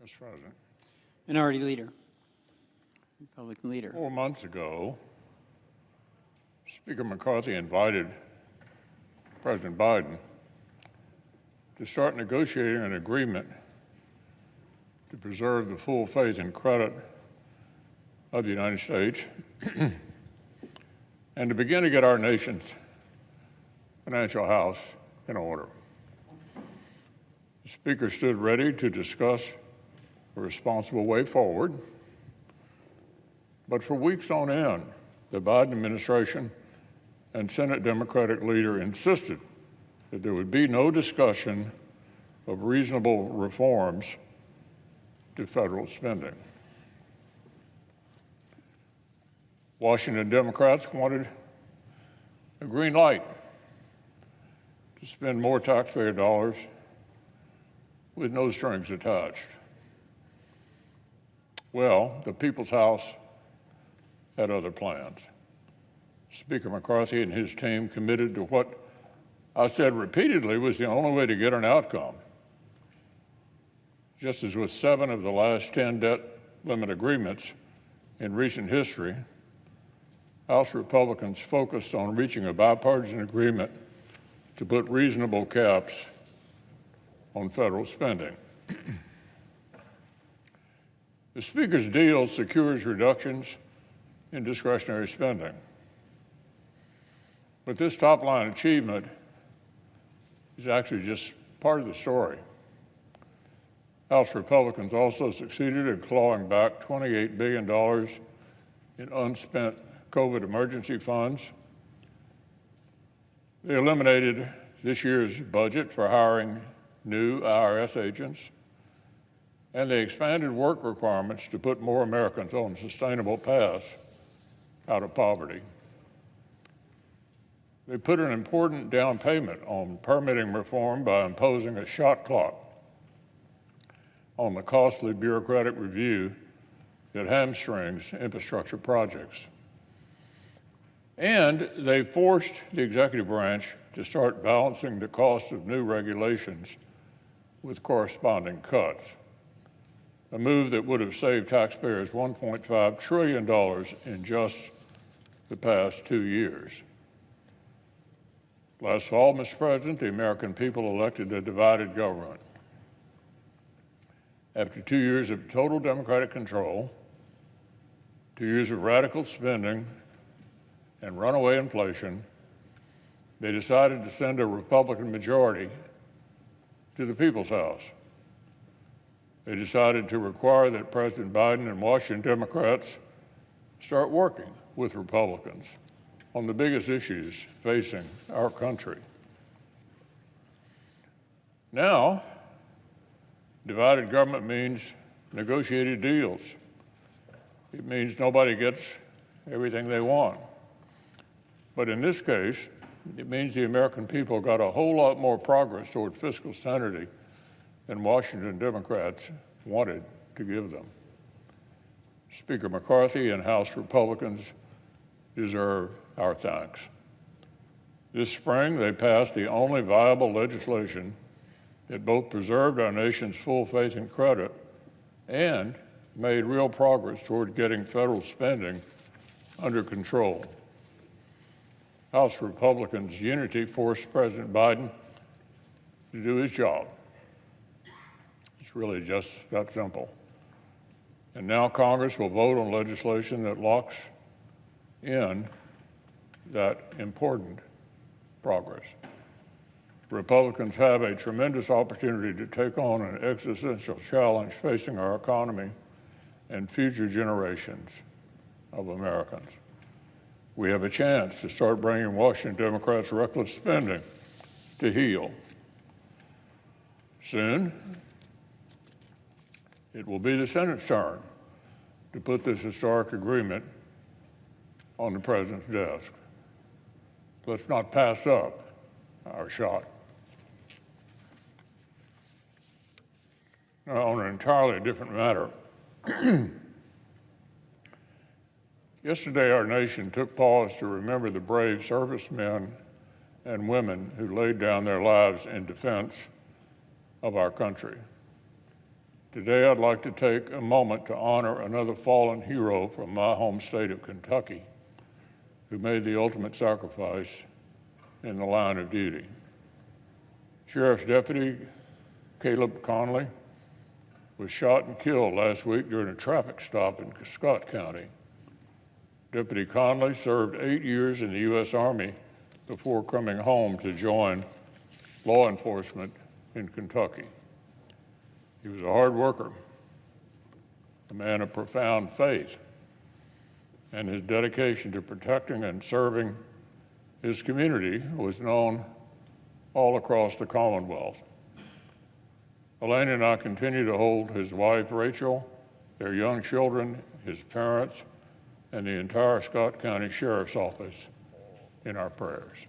Mr. President. Minority Leader, Republican Leader. 4 months ago, Speaker McCarthy invited President Biden to start negotiating an agreement to preserve the full faith and credit of the United States and to begin to get our nation's financial house in order. The Speaker stood ready to discuss a responsible way forward, but for weeks on end, the Biden administration and Senate Democratic leader insisted that there would be no discussion of reasonable reforms to federal spending. Washington Democrats wanted a green light to spend more taxpayer dollars with no strings attached. Well, the People's House had other plans. Speaker McCarthy and his team committed to what I said repeatedly was the only way to get an outcome. Just as with 7 of the last 10 debt limit agreements in recent history, House Republicans focused on reaching a bipartisan agreement to put reasonable caps on federal spending. The Speaker's deal secures reductions in discretionary spending. But this top-line achievement is actually just part of the story. House Republicans also succeeded in clawing back $28 billion in unspent COVID emergency funds. They eliminated this year's budget for hiring new IRS agents, and they expanded work requirements to put more Americans on sustainable paths out of poverty. They put an important down payment on permitting reform by imposing a shot clock on the costly bureaucratic review that hamstrings infrastructure projects. And they forced the executive branch to start balancing the cost of new regulations with corresponding cuts, a move that would have saved taxpayers $1.5 trillion in just the past 2 years. Last fall, Mr. President, the American people elected a divided government. After 2 years of total Democratic control, 2 years of radical spending and runaway inflation, they decided to send a Republican majority to the People's House. They decided to require that President Biden and Washington Democrats start working with Republicans on the biggest issues facing our country. Now, divided government means negotiated deals. It means nobody gets everything they want. But in this case, it means the American people got a whole lot more progress toward fiscal sanity than Washington Democrats wanted to give them. Speaker McCarthy and House Republicans deserve our thanks. This spring, they passed the only viable legislation that both preserved our nation's full faith and credit and made real progress toward getting federal spending under control. House Republicans' unity forced President Biden to do his job. It's really just that simple. And now Congress will vote on legislation that locks in that important progress. Republicans have a tremendous opportunity to take on an existential challenge facing our economy and future generations of Americans. We have a chance to start bringing Washington Democrats' reckless spending to heel. Soon, it will be the Senate's turn to put this historic agreement on the President's desk. Let's not pass up our shot. Now, on an entirely different matter, yesterday our nation took pause to remember the brave servicemen and women who laid down their lives in defense of our country. Today, I'd like to take a moment to honor another fallen hero from my home state of Kentucky who made the ultimate sacrifice in the line of duty. Sheriff's Deputy Caleb Conley was shot and killed last week during a traffic stop in Scott County. Deputy Conley served 8 years in the U.S. Army before coming home to join law enforcement in Kentucky. He was a hard worker, a man of profound faith, and his dedication to protecting and serving his community was known all across the Commonwealth. Elaine and I continue to hold his wife, Rachel, their young children, his parents, and the entire Scott County Sheriff's Office in our prayers.